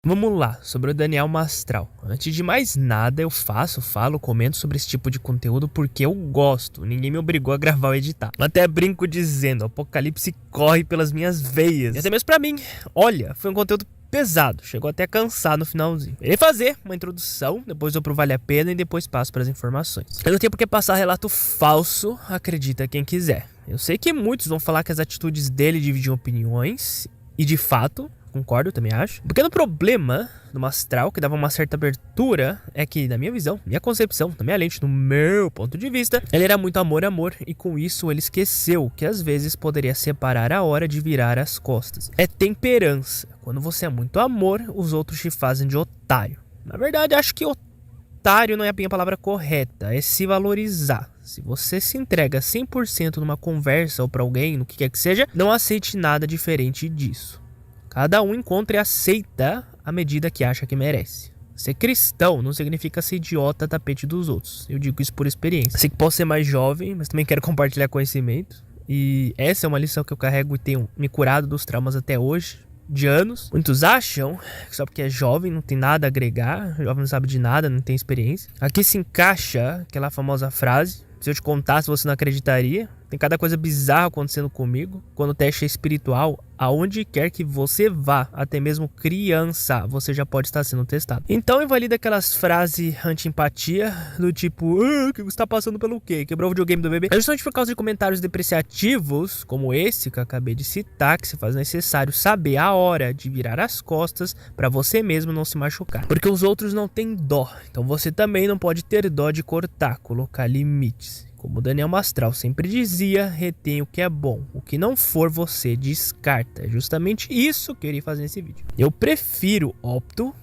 Vamos lá, sobre o Daniel Mastral. Antes de mais nada, eu falo, comento sobre esse tipo de conteúdo porque eu gosto. Ninguém me obrigou a gravar ou editar. Até brinco dizendo, o apocalipse corre pelas minhas veias. E até mesmo pra mim, olha, foi um conteúdo pesado. Chegou até a cansar no finalzinho. Irei fazer uma introdução, depois eu pro Vale a Pena e depois passo para as informações. Eu não tenho por que passar relato falso, acredita quem quiser. Eu sei que muitos vão falar que as atitudes dele dividiam opiniões, e de fato... concordo, também acho. O pequeno problema do Mastral, que dava uma certa abertura, é que, na minha visão, minha concepção, na minha lente, no meu ponto de vista, ele era muito amor, e com isso ele esqueceu que às vezes poderia separar a hora de virar as costas. É temperança. Quando você é muito amor, os outros te fazem de otário. Na verdade, acho que otário não é a minha palavra correta, é se valorizar. Se você se entrega 100% numa conversa ou pra alguém, no que quer que seja, não aceite nada diferente disso. Cada um encontra e aceita a medida que acha que merece. Ser cristão não significa ser idiota tapete dos outros. Eu digo isso por experiência. Sei que posso ser mais jovem, mas também quero compartilhar conhecimento. E essa é uma lição que eu carrego e tenho me curado dos traumas até hoje, de anos. Muitos acham que só porque é jovem não tem nada a agregar, jovem não sabe de nada, não tem experiência. Aqui se encaixa aquela famosa frase: se eu te contasse, você não acreditaria. Tem cada coisa bizarra acontecendo comigo. Quando o teste é espiritual, aonde quer que você vá, até mesmo criança, você já pode estar sendo testado. Então invalida aquelas frases anti-empatia, do tipo, que você está passando pelo quê? Quebrou o videogame do bebê? É justamente por causa de comentários depreciativos, como esse que eu acabei de citar, que se faz necessário saber a hora de virar as costas para você mesmo não se machucar. Porque os outros não têm dó, então você também não pode ter dó de cortar, colocar limites. Como o Daniel Mastral sempre dizia, retém o que é bom. O que não for, você descarta. É justamente isso que eu iria fazer nesse vídeo. Eu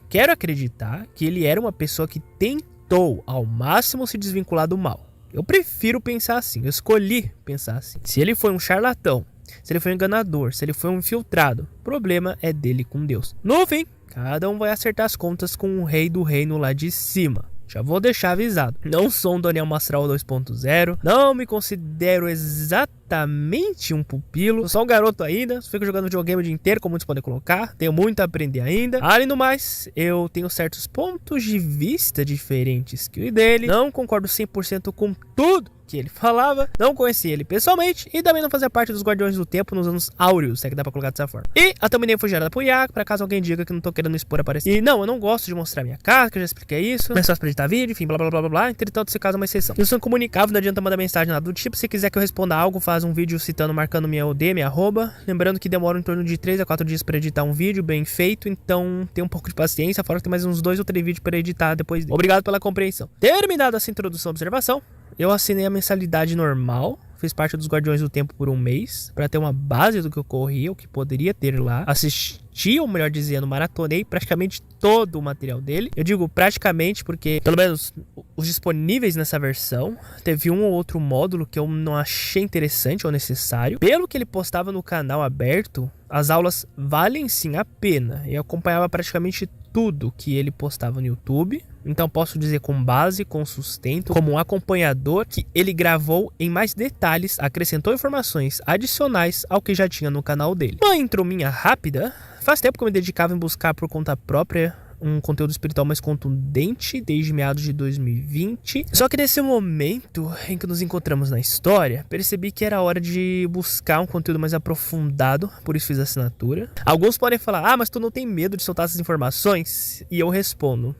quero acreditar que ele era uma pessoa que tentou ao máximo se desvincular do mal. Eu prefiro pensar assim, eu escolhi pensar assim. Se ele foi um charlatão, se ele foi um enganador, se ele foi um infiltrado, o problema é dele com Deus. No fim, cada um vai acertar as contas com o rei do reino lá de cima. Já vou deixar avisado, não sou um Daniel Mastral 2.0, não me considero exatamente um pupilo, sou só um garoto ainda, fico jogando videogame o dia inteiro, como muitos podem colocar, tenho muito a aprender ainda. Além do mais, eu tenho certos pontos de vista diferentes que o dele, não concordo 100% com tudo que ele falava, não conheci ele pessoalmente e também não fazia parte dos Guardiões do Tempo nos anos áureos, se é que dá pra colocar dessa forma. E a thumbnail foi gerada por Iago, pra caso alguém diga que eu não tô querendo me expor a aparecer. E não, eu não gosto de mostrar minha cara, que eu já expliquei isso, não é só pra editar vídeo, enfim, blá blá blá blá blá, entretanto esse caso é uma exceção. Eu sou incomunicável, não adianta mandar mensagem nada do tipo, se quiser que eu responda algo, faz um vídeo citando, marcando minha OD, minha arroba, lembrando que demora em torno de 3 a 4 dias pra editar um vídeo bem feito, então tem um pouco de paciência, fora que tem mais uns 2 ou 3 vídeos pra editar depois dele. Obrigado pela compreensão. Terminada essa introdução e observação, eu assinei a mensalidade normal, fiz parte dos Guardiões do Tempo por um mês, para ter uma base do que ocorria, o que poderia ter lá. Assisti, ou melhor dizendo, maratonei praticamente todo o material dele. Eu digo praticamente porque, pelo menos os disponíveis nessa versão, teve um ou outro módulo que eu não achei interessante ou necessário. Pelo que ele postava no canal aberto, as aulas valem sim a pena. Eu acompanhava praticamente tudo que ele postava no YouTube. Então posso dizer com base, com sustento, como um acompanhador, que ele gravou em mais detalhes, acrescentou informações adicionais ao que já tinha no canal dele. Uma intro minha rápida, faz tempo que eu me dedicava em buscar por conta própria um conteúdo espiritual mais contundente, desde meados de 2020. Só que nesse momento em que nos encontramos na história, percebi que era hora de buscar um conteúdo mais aprofundado, por isso fiz a assinatura. Alguns podem falar, mas tu não tem medo de soltar essas informações? E eu respondo,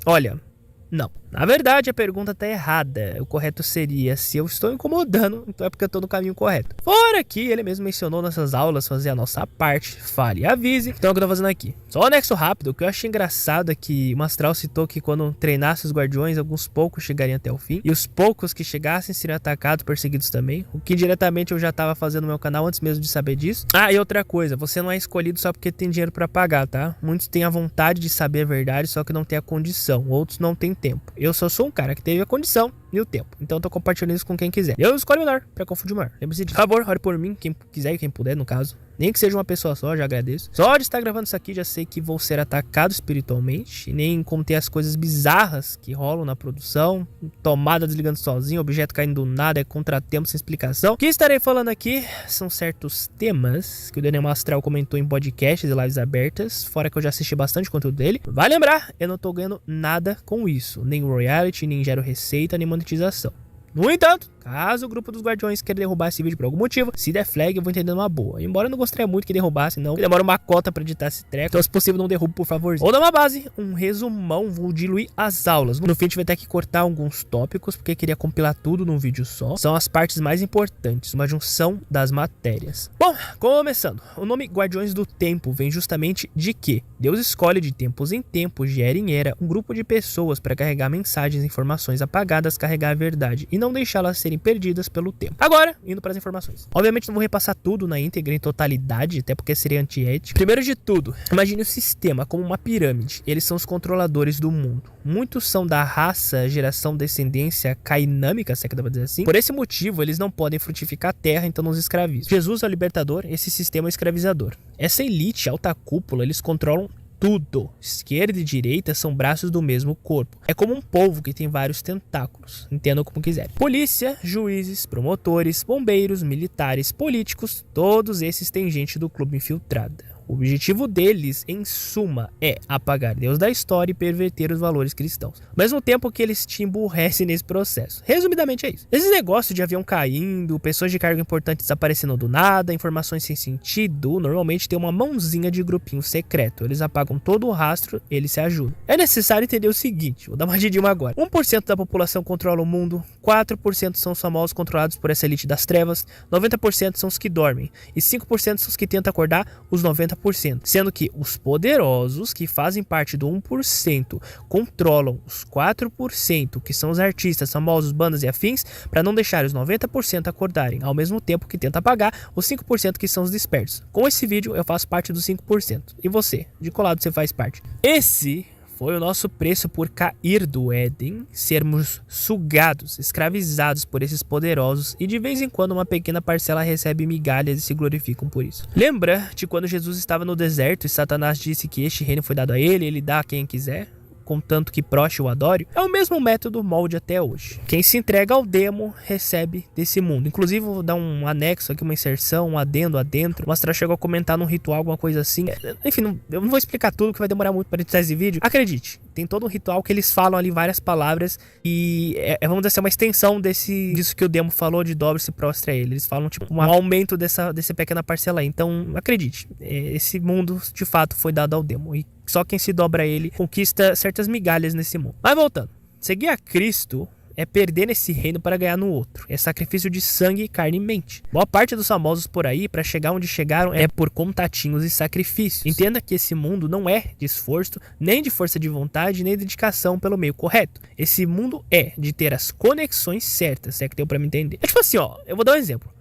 olha, não. Na verdade, a pergunta tá errada. O correto seria, se eu estou incomodando, então é porque eu tô no caminho correto. Fora que ele mesmo mencionou nessas aulas fazer a nossa parte, fale e avise. Então é o que eu tô fazendo aqui. Só um anexo rápido, o que eu achei engraçado é que o Mastral citou que quando treinasse os Guardiões, alguns poucos chegariam até o fim. E os poucos que chegassem seriam atacados, perseguidos também. O que diretamente eu já tava fazendo no meu canal antes mesmo de saber disso. Ah, e outra coisa, você não é escolhido só porque tem dinheiro pra pagar, tá? Muitos têm a vontade de saber a verdade, só que não tem a condição. Outros não têm tempo. Eu só sou um cara que teve a condição e o tempo. Então eu tô compartilhando isso com quem quiser. Eu escolho o menor pra confundir o maior. Lembre-se disso. Por favor, ore por mim, quem quiser e quem puder, no caso. Nem que seja uma pessoa só, já agradeço. Só de estar gravando isso aqui, já sei que vou ser atacado espiritualmente. E nem contei as coisas bizarras que rolam na produção. Tomada desligando sozinho, objeto caindo do nada, é contratempo sem explicação. O que estarei falando aqui são certos temas que o Daniel Mastral comentou em podcasts e lives abertas. Fora que eu já assisti bastante conteúdo dele. Vai lembrar, eu não tô ganhando nada com isso. Nem royalty, nem gero receita, nem monetização. No entanto, caso o grupo dos Guardiões queira derrubar esse vídeo por algum motivo, se der flag eu vou entender uma boa. Embora eu não gostaria muito que derrubasse, não, demora uma cota pra editar esse treco. Então se possível não derruba, por favor. Ou dá uma base, um resumão, vou diluir as aulas. No fim a gente vai ter que cortar alguns tópicos, porque queria compilar tudo num vídeo só. São as partes mais importantes, uma junção das matérias. Bom, começando. O nome Guardiões do Tempo vem justamente de que Deus escolhe de tempos em tempos, de era em era, um grupo de pessoas para carregar mensagens e informações apagadas, carregar a verdade e não deixá-las serem perdidas pelo tempo. Agora, indo para as informações. Obviamente não vou repassar tudo na íntegra, em totalidade, até porque seria antiético. Primeiro de tudo, imagine o sistema como uma pirâmide. Eles são os controladores do mundo. Muitos são da raça, geração, descendência cainâmica, se é que dá pra dizer assim. Por esse motivo, eles não podem frutificar a terra, então nos escravizam. Jesus é o libertador, esse sistema é o escravizador. Essa elite, alta cúpula, eles controlam tudo. Esquerda e direita são braços do mesmo corpo. É como um polvo que tem vários tentáculos. Entendam como quiserem. Polícia, juízes, promotores, bombeiros, militares, políticos, todos esses têm gente do clube infiltrada. O objetivo deles, em suma, é apagar Deus da história e perverter os valores cristãos. Ao mesmo tempo que eles te emburrecem nesse processo. Resumidamente é isso. Esse negócio de avião caindo, pessoas de cargo importante desaparecendo do nada, informações sem sentido, normalmente tem uma mãozinha de grupinho secreto. Eles apagam todo o rastro, eles se ajudam. É necessário entender o seguinte, vou dar uma didinha agora. 1% da população controla o mundo, 4% são os famosos controlados por essa elite das trevas, 90% são os que dormem, e 5% são os que tentam acordar os 90%. Sendo que os poderosos, que fazem parte do 1%, controlam os 4%, que são os artistas, famosos, bandas e afins, para não deixar os 90% acordarem, ao mesmo tempo que tenta apagar os 5% que são os despertos. Com esse vídeo eu faço parte dos 5%. E você? De qual lado você faz parte? Esse foi o nosso preço por cair do Éden, sermos sugados, escravizados por esses poderosos e de vez em quando uma pequena parcela recebe migalhas e se glorificam por isso. Lembra de quando Jesus estava no deserto e Satanás disse que este reino foi dado a ele dá a quem quiser? Contanto que proste o adore, é o mesmo método molde até hoje. Quem se entrega ao demo recebe desse mundo. Inclusive vou dar um anexo aqui, uma inserção, um adendo adentro. O Mastral chegou a comentar num ritual, alguma coisa assim. Enfim, eu não vou explicar tudo, que vai demorar muito para editar esse vídeo. Acredite, tem todo um ritual que eles falam ali várias palavras e vamos dizer assim, uma extensão disso que o demo falou de dobre se prostra a ele. Eles falam tipo um aumento dessa pequena parcela aí. Então acredite, esse mundo de fato foi dado ao demo e só quem se dobra a ele conquista certas migalhas nesse mundo. Mas voltando, seguir a Cristo é perder nesse reino para ganhar no outro. É sacrifício de sangue, carne e mente. Boa parte dos famosos por aí, para chegar onde chegaram, é por contatinhos e sacrifícios. Entenda que esse mundo não é de esforço, nem de força de vontade, nem de dedicação pelo meio correto. Esse mundo é de ter as conexões certas, se é que deu para me entender. É tipo assim, ó, eu vou dar um exemplo.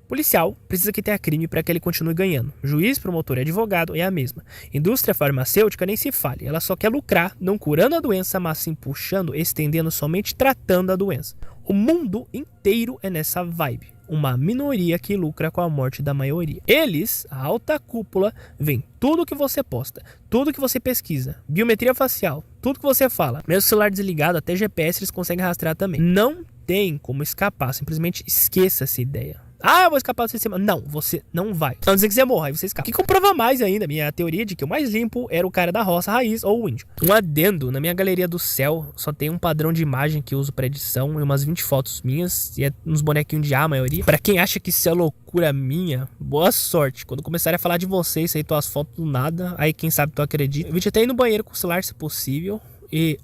Policial precisa que tenha crime para que ele continue ganhando. Juiz, promotor e advogado é a mesma. Indústria farmacêutica nem se fale. Ela só quer lucrar, não curando a doença, mas sim puxando, estendendo, somente tratando a doença. O mundo inteiro é nessa vibe. Uma minoria que lucra com a morte da maioria. Eles, a alta cúpula, veem tudo que você posta, tudo que você pesquisa, biometria facial, tudo que você fala. Mesmo celular desligado, até GPS eles conseguem rastrear também. Não tem como escapar, simplesmente esqueça essa ideia. Ah, eu vou escapar do sistema. Não, você não vai. A não dizer que você morra, aí você escapa. O que comprova mais ainda minha teoria de que o mais limpo era o cara da roça raiz ou o índio. Um adendo, na minha galeria do céu só tem um padrão de imagem que eu uso pra edição e umas 20 fotos minhas, e é uns bonequinhos de A, a maioria. Pra quem acha que isso é loucura minha, boa sorte. Quando começarem a falar de vocês, aí tu as fotos do nada, aí quem sabe tu acredita. Evite até ir no banheiro com o celular se possível.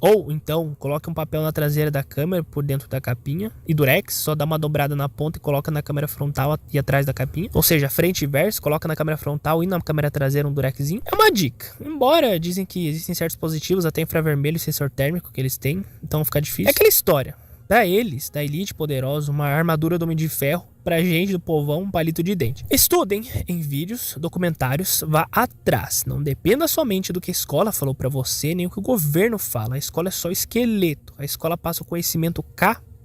Ou então coloca um papel na traseira da câmera por dentro da capinha e durex, só dá uma dobrada na ponta e coloca na câmera frontal e atrás da capinha, ou seja, frente e verso, coloca na câmera frontal e na câmera traseira um durexzinho. É uma dica, embora dizem que existem certos dispositivos, até infravermelho e sensor térmico que eles têm, então fica difícil. É aquela história, pra eles, da elite poderosa, uma armadura do Homem de Ferro, pra gente do povão, um palito de dente. Estudem em vídeos, documentários, vá atrás. Não dependa somente do que a escola falou pra você, nem o que o governo fala. A escola é só esqueleto. A escola passa o conhecimento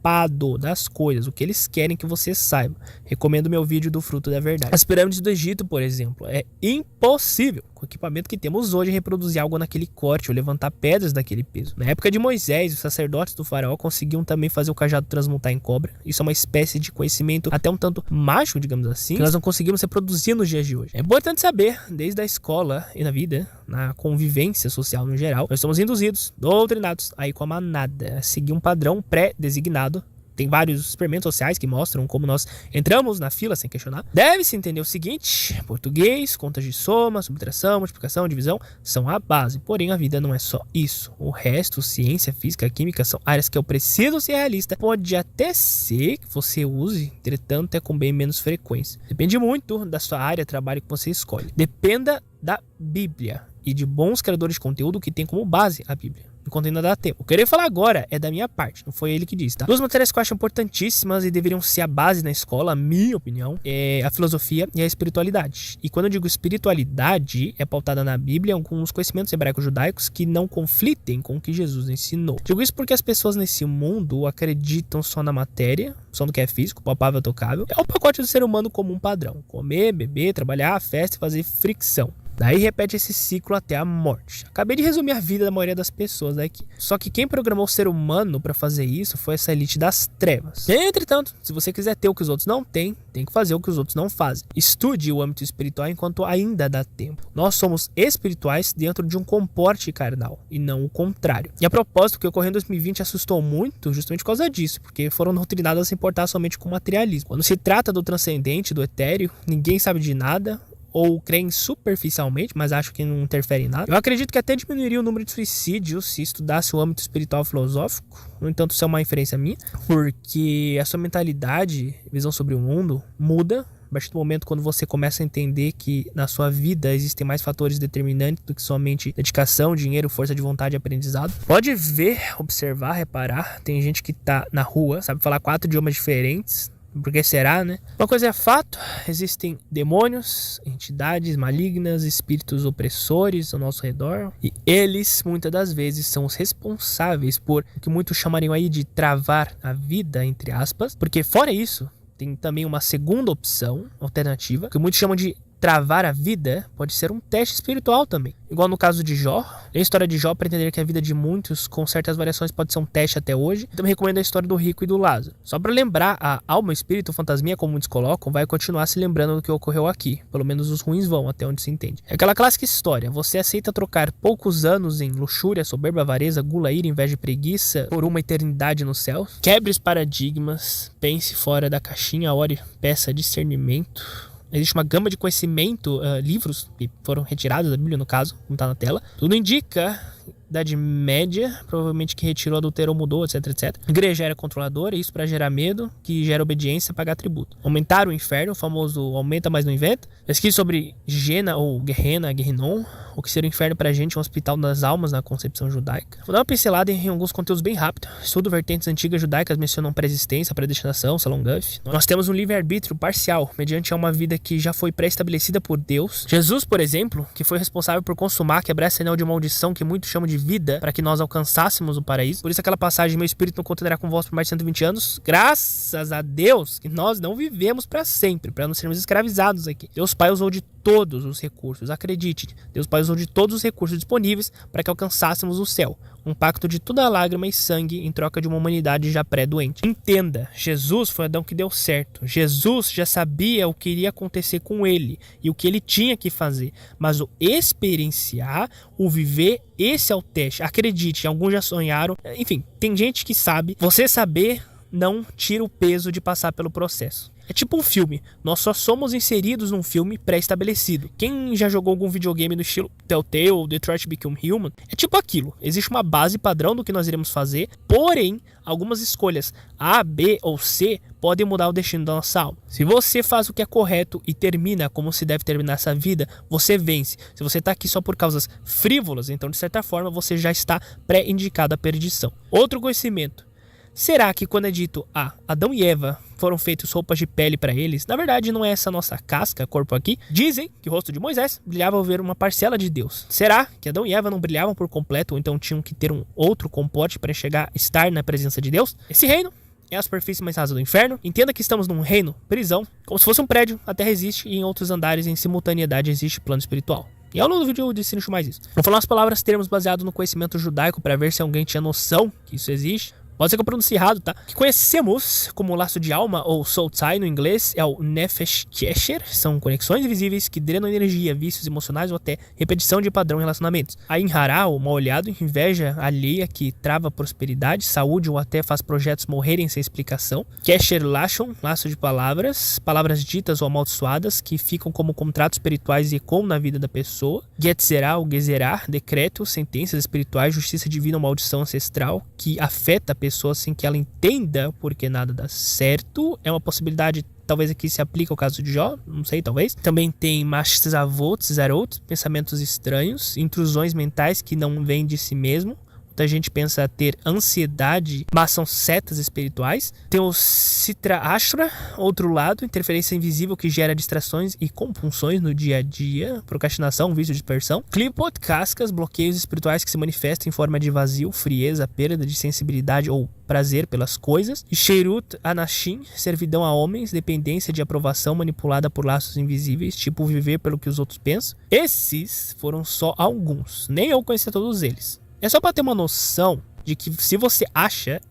despreocupado das coisas, o que eles querem que você saiba. Recomendo meu vídeo do Fruto da Verdade. As pirâmides do Egito, por exemplo, é impossível, com o equipamento que temos hoje, reproduzir algo naquele corte ou levantar pedras daquele peso. Na época de Moisés, os sacerdotes do faraó conseguiam também fazer o cajado transmutar em cobra. Isso é uma espécie de conhecimento até um tanto mágico, digamos assim, que nós não conseguimos reproduzir nos dias de hoje. É importante saber, desde a escola e na vida, na convivência social no geral, nós somos induzidos, doutrinados a ir com a manada, a seguir um padrão pré-designado. Tem vários experimentos sociais que mostram como nós entramos na fila sem questionar. Deve-se entender o seguinte: português, contas de soma, subtração, multiplicação, divisão são a base. Porém, a vida não é só isso. O resto, ciência, física, química, são áreas que eu preciso ser realista. Pode até ser que você use, entretanto, é com bem menos frequência. Depende muito da sua área de trabalho que você escolhe. Dependa da Bíblia e de bons criadores de conteúdo que tem como base a Bíblia. Enquanto ainda dá tempo. O que eu queria falar agora é da minha parte, não foi ele que disse, tá? Duas matérias que eu acho importantíssimas e deveriam ser a base na escola, a minha opinião, é a filosofia e a espiritualidade. E quando eu digo espiritualidade, é pautada na Bíblia alguns conhecimentos hebraico-judaicos que não conflitem com o que Jesus ensinou. Digo isso porque as pessoas nesse mundo acreditam só na matéria, só no que é físico, palpável, tocável. É o pacote do ser humano como um padrão: comer, beber, trabalhar, festa e fazer fricção. Daí repete esse ciclo até a morte. Acabei de resumir a vida da maioria das pessoas daqui. Só que quem programou o ser humano para fazer isso foi essa elite das trevas. Entretanto, se você quiser ter o que os outros não têm, tem que fazer o que os outros não fazem. Estude o âmbito espiritual enquanto ainda dá tempo. Nós somos espirituais dentro de um comporte carnal e não o contrário. E a propósito, o que ocorreu em 2020 assustou muito justamente por causa disso, porque foram doutrinados a se importar somente com o materialismo. Quando se trata do transcendente, do etéreo, ninguém sabe de nada, ou creem superficialmente, mas acho que não interfere em nada. Eu acredito que até diminuiria o número de suicídios se estudasse o âmbito espiritual filosófico. No entanto, isso é uma inferência minha, porque a sua mentalidade, visão sobre o mundo, muda a partir do momento quando você começa a entender que na sua vida existem mais fatores determinantes do que somente dedicação, dinheiro, força de vontade e aprendizado. Pode ver, observar, reparar. Tem gente que tá na rua, sabe falar 4 idiomas diferentes. Por que será, né? Uma coisa é fato: existem demônios, entidades malignas, espíritos opressores ao nosso redor. E eles, muitas das vezes, são os responsáveis por o que muitos chamariam aí de travar a vida, entre aspas. Porque fora isso, tem também uma segunda opção, alternativa, que muitos chamam de travar a vida, pode ser um teste espiritual também. Igual no caso de Jó. Tem a história de Jó para entender que a vida de muitos, com certas variações, pode ser um teste até hoje. Também recomendo a história do rico e do Lázaro. Só para lembrar, a alma, o espírito, o fantasminha, como muitos colocam, vai continuar se lembrando do que ocorreu aqui. Pelo menos os ruins vão, até onde se entende. É aquela clássica história: você aceita trocar poucos anos em luxúria, soberba, avareza, gula, ira, inveja e preguiça por uma eternidade no céu? Quebre os paradigmas, pense fora da caixinha, ore, peça discernimento. Existe uma gama de conhecimento, livros que foram retirados da Bíblia, no caso, não está na tela. Tudo indica Idade Média, provavelmente que retirou, adulterou, mudou, etc, etc. A igreja era controladora, isso para gerar medo, que gera obediência, pagar tributo. Aumentar o inferno, o famoso aumenta, mas não inventa. Pesquisa sobre Gena ou Gehenna, Gehinnom, o que seria o inferno pra gente, um hospital das almas na concepção judaica. Vou dar uma pincelada em alguns conteúdos bem rápido. Estudo vertentes antigas judaicas mencionam pré-existência, predestinação, Salom Guff. Nós temos um livre-arbítrio parcial, mediante a uma vida que já foi pré-estabelecida por Deus. Jesus, por exemplo, que foi responsável por consumar, quebrar esse anel de maldição que muitos chamam de vida, para que nós alcançássemos o paraíso. Por isso aquela passagem: meu espírito não contenderá com vós por mais de 120 anos. Graças a Deus que nós não vivemos para sempre, para não sermos escravizados aqui. Deus Pai usou de todos os recursos, acredite, Deus Pai usou de todos os recursos disponíveis para que alcançássemos o céu. Um pacto de toda lágrima e sangue em troca de uma humanidade já pré-doente. Entenda, Jesus foi Adão que deu certo. Jesus já sabia o que iria acontecer com ele e o que ele tinha que fazer. Mas o experienciar, o viver, esse é o teste. Acredite, alguns já sonharam. Enfim, tem gente que sabe. Você saber não tira o peso de passar pelo processo. É tipo um filme, nós só somos inseridos num filme pré-estabelecido. Quem já jogou algum videogame do estilo Telltale ou Detroit Become Human, é tipo aquilo. Existe uma base padrão do que nós iremos fazer, porém, algumas escolhas A, B ou C podem mudar o destino da nossa alma. Se você faz o que é correto e termina como se deve terminar essa vida, você vence. Se você está aqui só por causas frívolas, então de certa forma você já está pré-indicado à perdição. Outro conhecimento: será que quando é dito Adão e Eva foram feitos roupas de pele para eles, na verdade não é essa nossa casca, corpo aqui? Dizem que o rosto de Moisés brilhava ao ver uma parcela de Deus. Será que Adão e Eva não brilhavam por completo, ou então tinham que ter um outro comporte para chegar a estar na presença de Deus? Esse reino é a superfície mais rasa do inferno. Entenda que estamos num reino, prisão, como se fosse um prédio, a Terra existe e em outros andares em simultaneidade existe plano espiritual. E ao longo do vídeo eu destrincho mais isso. Vou falar umas palavras termos baseados no conhecimento judaico para ver se alguém tinha noção que isso existe. Pode ser que eu pronuncie errado, tá? O que conhecemos como laço de alma, ou soul tie no inglês, é o Nefesh Kesher. São conexões invisíveis que drenam energia, vícios emocionais ou até repetição de padrão em relacionamentos. A Inhará, ou mal olhado, inveja alheia que trava prosperidade, saúde ou até faz projetos morrerem sem explicação. Kesher Lashon, laço de palavras, palavras ditas ou amaldiçoadas que ficam como contratos espirituais e ecoam na vida da pessoa. Getzerá ou Gezerá, decreto, sentenças espirituais, justiça divina ou maldição ancestral que afeta a pessoa sem que ela entenda porque nada dá certo. É uma possibilidade, talvez aqui se aplique ao caso de Jó, não sei, talvez. Também tem Mashzavot, Zarot, pensamentos estranhos, intrusões mentais que não vêm de si mesmo. Muita gente pensa ter ansiedade, mas são setas espirituais. Tem o Sitra Ashra, outro lado, interferência invisível que gera distrações e compulsões no dia a dia, procrastinação, vício de dispersão. Klipot, cascas, bloqueios espirituais que se manifestam em forma de vazio, frieza, perda de sensibilidade ou prazer pelas coisas. E Sheirut Anashim, servidão a homens, dependência de aprovação manipulada por laços invisíveis, tipo viver pelo que os outros pensam. Esses foram só alguns, nem eu conhecia todos eles. É só para ter uma noção de que se você acha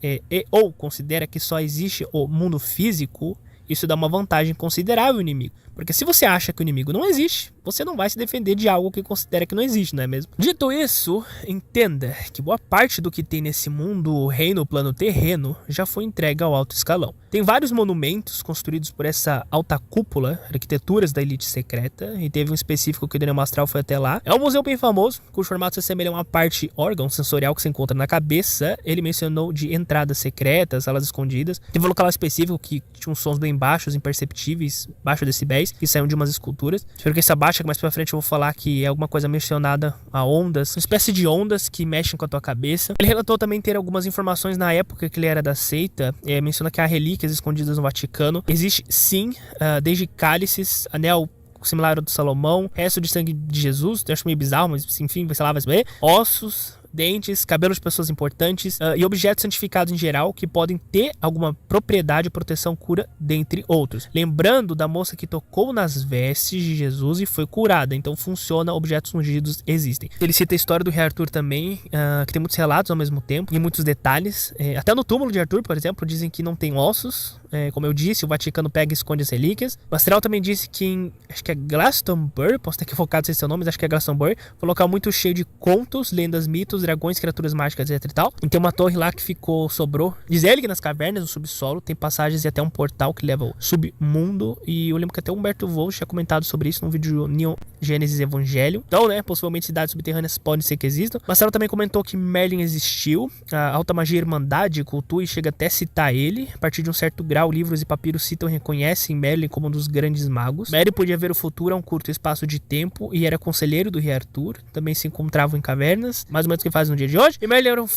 ou considera que só existe o mundo físico, isso dá uma vantagem considerável ao inimigo. Porque se você acha que o inimigo não existe, você não vai se defender de algo que considera que não existe, não é mesmo? Dito isso, entenda que boa parte do que tem nesse mundo, o reino, o plano terreno, já foi entregue ao alto escalão. Tem vários monumentos construídos por essa alta cúpula, arquiteturas da elite secreta, e teve um específico que o Daniel Mastral foi até lá. É um museu bem famoso, cujo formato se assemelha a uma parte órgão sensorial que se encontra na cabeça. Ele mencionou de entradas secretas, salas escondidas. Teve um local específico que tinha uns sons bem baixos, imperceptíveis, baixo decibéis, que saíam de umas esculturas. Espero que essa baixa, que mais pra frente eu vou falar que é alguma coisa mencionada a ondas, uma espécie de ondas que mexem com a tua cabeça. Ele relatou também ter algumas informações na época que ele era da seita. Menciona que há relíquias escondidas no Vaticano. Existe sim, desde cálices, anel similar ao do Salomão, resto de sangue de Jesus, eu acho meio bizarro, mas enfim, sei lá, vai saber. Ossos, dentes, cabelos de pessoas importantes e objetos santificados em geral que podem ter alguma propriedade, proteção, cura, dentre outros. Lembrando da moça que tocou nas vestes de Jesus e foi curada, então funciona, objetos ungidos existem. Ele cita a história do rei Arthur também, que tem muitos relatos ao mesmo tempo e muitos detalhes. Até no túmulo de Arthur, por exemplo, dizem que não tem ossos. Como eu disse, o Vaticano pega e esconde as relíquias. O Astral também disse que acho que é Glastonbury, posso estar equivocado sem seu nome, mas acho que é Glastonbury, foi um local muito cheio de contos, lendas, mitos, dragões, criaturas mágicas, etc e tal. E tem uma torre lá que sobrou. Diz ele que nas cavernas do subsolo tem passagens e até um portal que leva ao submundo. E eu lembro que até o Humberto Wolff tinha comentado sobre isso num vídeo Neon Gênesis Evangelho. Então, possivelmente cidades subterrâneas podem ser que existam. Mas ela também comentou que Merlin existiu. A alta magia Irmandade cultua e chega até a citar ele. A partir de um certo grau, livros e papiros citam e reconhecem Merlin como um dos grandes magos. Merlin podia ver o futuro a um curto espaço de tempo e era conselheiro do rei Arthur. Também se encontravam em cavernas, mais ou menos o que faz no dia de hoje. E Merlin era um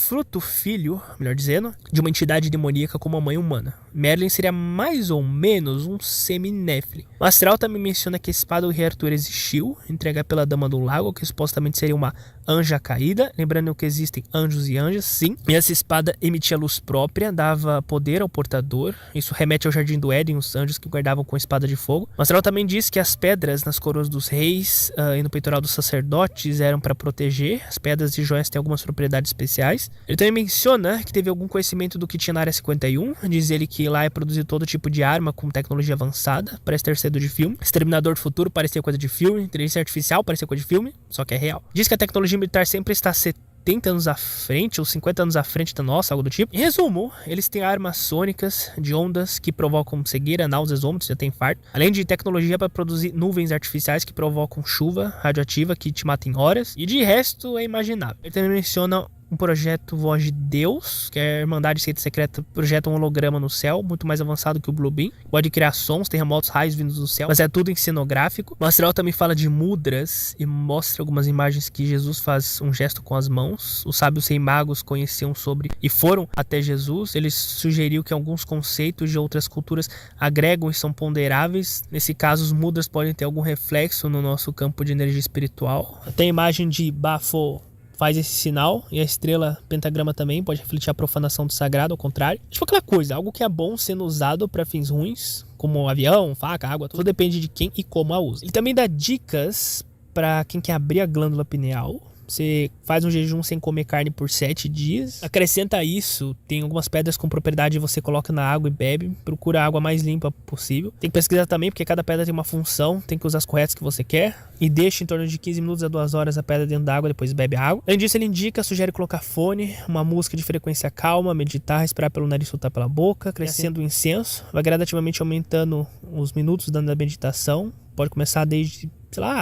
filho, melhor dizendo, de uma entidade demoníaca como a mãe humana. Merlin seria mais ou menos um semi-Nephilim. O Astral também menciona que a espada do rei Arthur existiu, entregue pela Dama do Lago, que supostamente seria uma anja caída. Lembrando que existem anjos e anjas, sim. E essa espada emitia luz própria, dava poder ao portador. Isso remete ao Jardim do Éden, os anjos que guardavam com espada de fogo. O Astral também diz que as pedras nas coroas dos reis e no peitoral dos sacerdotes eram para proteger. As pedras e joias têm algumas propriedades especiais. Ele também menciona que teve algum conhecimento do que tinha na Área 51. Diz ele que lá é produzido todo tipo de arma com tecnologia avançada. Parece ter sido de filme. Exterminador do Futuro parecia coisa de filme. Inteligência Artificial parecia coisa de filme, só que é real. Diz que a tecnologia militar sempre está 70 anos à frente ou 50 anos à frente da nossa, algo do tipo. Em resumo, eles têm armas sônicas de ondas que provocam cegueira, náuseas, vômitos e até infarto. Além de tecnologia para produzir nuvens artificiais que provocam chuva radioativa que te mata em horas. E de resto é imaginável. Ele também menciona um projeto Voz de Deus, que é a Irmandade Seita Secreta, projeta um holograma no céu, muito mais avançado que o Blue Beam. Pode criar sons, terremotos, raios vindos do céu, mas é tudo em cenográfico. O Astral também fala de mudras e mostra algumas imagens que Jesus faz um gesto com as mãos. Os sábios sem magos conheciam sobre e foram até Jesus. Ele sugeriu que alguns conceitos de outras culturas agregam e são ponderáveis. Nesse caso, os mudras podem ter algum reflexo no nosso campo de energia espiritual. Tem a imagem de faz esse sinal, e a estrela pentagrama também pode refletir a profanação do sagrado, ao contrário. Tipo aquela coisa, algo que é bom sendo usado para fins ruins, como avião, faca, água, tudo depende de quem e como a usa. Ele também dá dicas para quem quer abrir a glândula pineal. Você faz um jejum sem comer carne por 7 dias. Acrescenta isso, tem algumas pedras com propriedade, você coloca na água e bebe. Procura a água mais limpa possível. Tem que pesquisar também, porque cada pedra tem uma função. Tem que usar as corretas que você quer. E deixa em torno de 15 minutos a 2 horas a pedra dentro da água, depois bebe a água. Além disso, ele sugere colocar fone, uma música de frequência calma, meditar, respirar pelo nariz e soltar pela boca, crescendo o incenso. Vai gradativamente aumentando os minutos da meditação. Pode começar desde,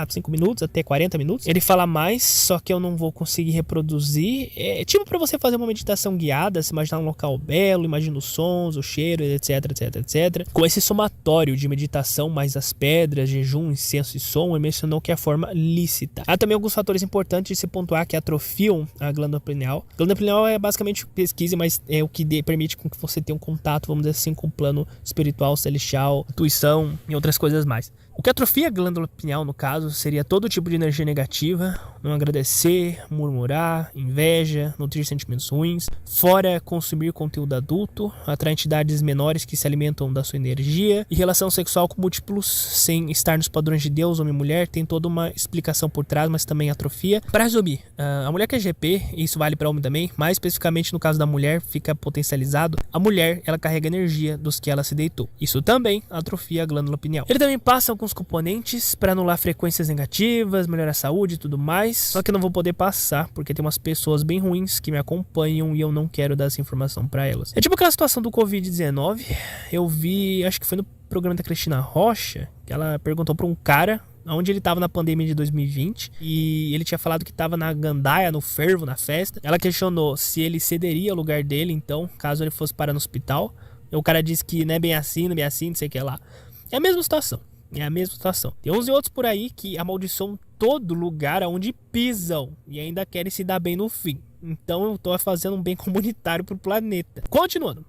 5 minutos até 40 minutos. Ele fala mais, só que eu não vou conseguir reproduzir. É tipo para você fazer uma meditação guiada, se imaginar um local belo, imagina os sons, o cheiro, etc, etc, etc. Com esse somatório de meditação, mais as pedras, jejum, incenso e som, ele mencionou que é a forma lícita. Há também alguns fatores importantes de se pontuar que atrofiam a glândula pineal. A glândula pineal é basicamente pesquisa, mas é o que permite com que você tenha um contato, vamos dizer assim, com o plano espiritual, celestial, intuição e outras coisas mais. O que atrofia a glândula pineal, no caso, seria todo tipo de energia negativa, não agradecer, murmurar, inveja, nutrir sentimentos ruins, fora consumir conteúdo adulto, atrair entidades menores que se alimentam da sua energia, e relação sexual com múltiplos sem estar nos padrões de Deus, homem e mulher, tem toda uma explicação por trás, mas também atrofia. Para resumir, a mulher que é GP, e isso vale para homem também, mais especificamente no caso da mulher, fica potencializado, a mulher, ela carrega energia dos que ela se deitou. Isso também atrofia a glândula pineal. Ele também passa alguns componentes para anular frequências negativas, melhorar a saúde e tudo mais. Só que eu não vou poder passar, porque tem umas pessoas bem ruins que me acompanham e eu não quero dar essa informação para elas. É tipo aquela situação do Covid-19. Eu vi, acho que foi no programa da Cristina Rocha, que ela perguntou para um cara onde ele estava na pandemia de 2020, e ele tinha falado que estava na gandaia, no fervo, na festa. Ela questionou se ele cederia o lugar dele, então, caso ele fosse parar no hospital. E o cara disse que não é bem assim, não sei o que lá. É a mesma situação. Tem uns e outros por aí que amaldiçoam todo lugar aonde pisam e ainda querem se dar bem no fim. Então eu tô fazendo um bem comunitário pro planeta. Continuando.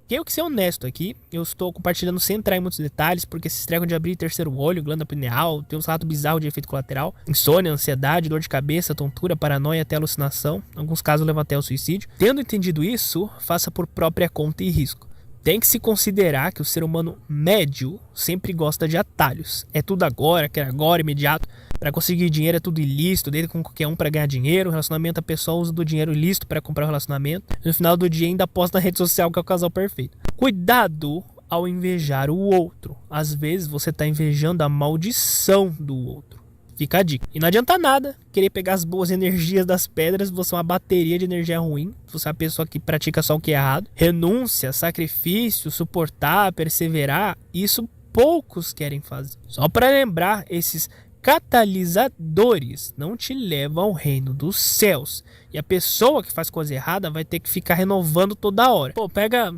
Tenho que ser honesto aqui, eu estou compartilhando sem entrar em muitos detalhes, porque esses trecos de abrir terceiro olho, glândula pineal, tem uns relatos bizarros de efeito colateral, insônia, ansiedade, dor de cabeça, tontura, paranoia, até alucinação, em alguns casos levam até ao suicídio. Tendo entendido isso, faça por própria conta e risco. Tem que se considerar que o ser humano médio sempre gosta de atalhos. É tudo agora, quer agora, imediato. Para conseguir dinheiro é tudo ilícito, desde com qualquer um para ganhar dinheiro. O relacionamento, a pessoa usa do dinheiro ilícito para comprar o relacionamento. No final do dia ainda posta na rede social que é o casal perfeito. Cuidado ao invejar o outro. Às vezes você está invejando a maldição do outro. Fica a dica. E não adianta nada querer pegar as boas energias das pedras, você é uma bateria de energia ruim, você é uma pessoa que pratica só o que é errado. Renúncia, sacrifício, suportar, perseverar, isso poucos querem fazer. Só para lembrar, esses catalisadores não te levam ao reino dos céus. E a pessoa que faz coisa errada vai ter que ficar renovando toda hora. Pô, pega,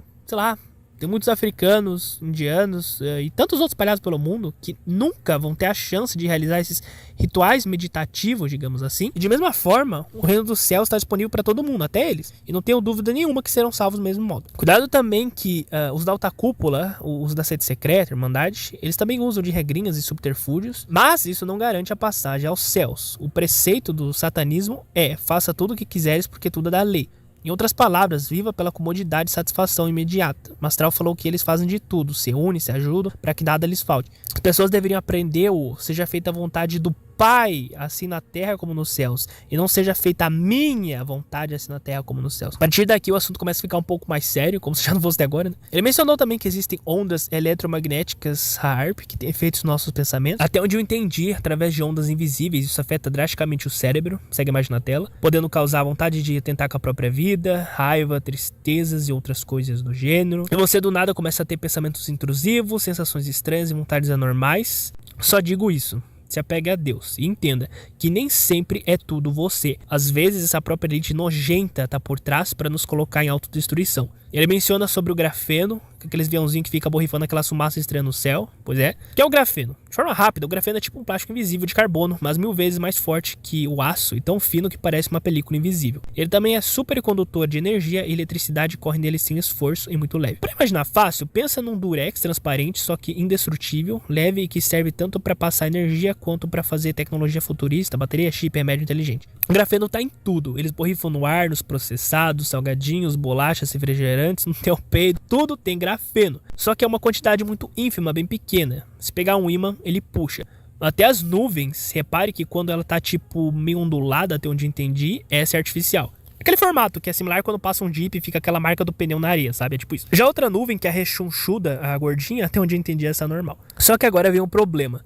tem muitos africanos, indianos e tantos outros espalhados pelo mundo que nunca vão ter a chance de realizar esses rituais meditativos, digamos assim. E de mesma forma, o reino dos céus está disponível para todo mundo, até eles. E não tenho dúvida nenhuma que serão salvos do mesmo modo. Cuidado também que os da alta cúpula, os da sede secreta, irmandade, eles também usam de regrinhas e subterfúgios, mas isso não garante a passagem aos céus. O preceito do satanismo é: faça tudo o que quiseres porque tudo é da lei. Em outras palavras, viva pela comodidade e satisfação imediata. Mastral falou que eles fazem de tudo, se unem, se ajudam, para que nada lhes falte. As pessoas deveriam aprender o seja feita a vontade do Pai, assim na terra como nos céus, e não seja feita a minha vontade, assim na terra como nos céus. A partir daqui o assunto começa a ficar um pouco mais sério, como se já não fosse até agora, né? Ele mencionou também que existem ondas eletromagnéticas HAARP, que têm efeitos nos nossos pensamentos. Até onde eu entendi, através de ondas invisíveis, isso afeta drasticamente o cérebro, segue a imagem na tela, podendo causar vontade de tentar com a própria vida, raiva, tristezas e outras coisas do gênero. E você do nada começa a ter pensamentos intrusivos, sensações estranhas e vontades anormais. Só digo isso: se apegue a Deus e entenda que nem sempre é tudo você. Às vezes essa própria elite nojenta está por trás para nos colocar em autodestruição. Ele menciona sobre o grafeno, aqueles aviãozinhos que fica borrifando aquela fumaça estranha no céu. Pois é. Que é o grafeno. De forma rápida, o grafeno é tipo um plástico invisível de carbono, mas 1000 vezes mais forte que o aço e tão fino que parece uma película invisível. Ele também é supercondutor de energia e eletricidade corre nele sem esforço e muito leve. Para imaginar fácil, pensa num durex transparente, só que indestrutível, leve e que serve tanto para passar energia quanto para fazer tecnologia futurista, bateria, chip, remédio inteligente. O grafeno tá em tudo. Eles borrifam no ar, nos processados, salgadinhos, bolachas, refrigerantes, no teu peito, tudo tem grafeno. Só que é uma quantidade muito ínfima, bem pequena. Se pegar um ímã, ele puxa. Até as nuvens, repare que quando ela tá tipo meio ondulada, até onde entendi, essa é artificial. Aquele formato que é similar quando passa um Jeep e fica aquela marca do pneu na areia, sabe? É tipo isso. Já outra nuvem, que é a rechonchuda, a gordinha, até onde eu entendi, essa é normal. Só que agora vem um problema.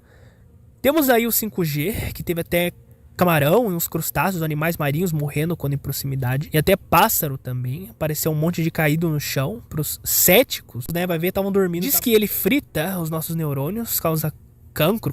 Temos aí o 5G, que teve até camarão e uns crustáceos, animais marinhos morrendo quando em proximidade. E até pássaro também. Apareceu um monte de caído no chão. Pros céticos, né? Vai ver, estavam dormindo. Diz que ele frita os nossos neurônios, causa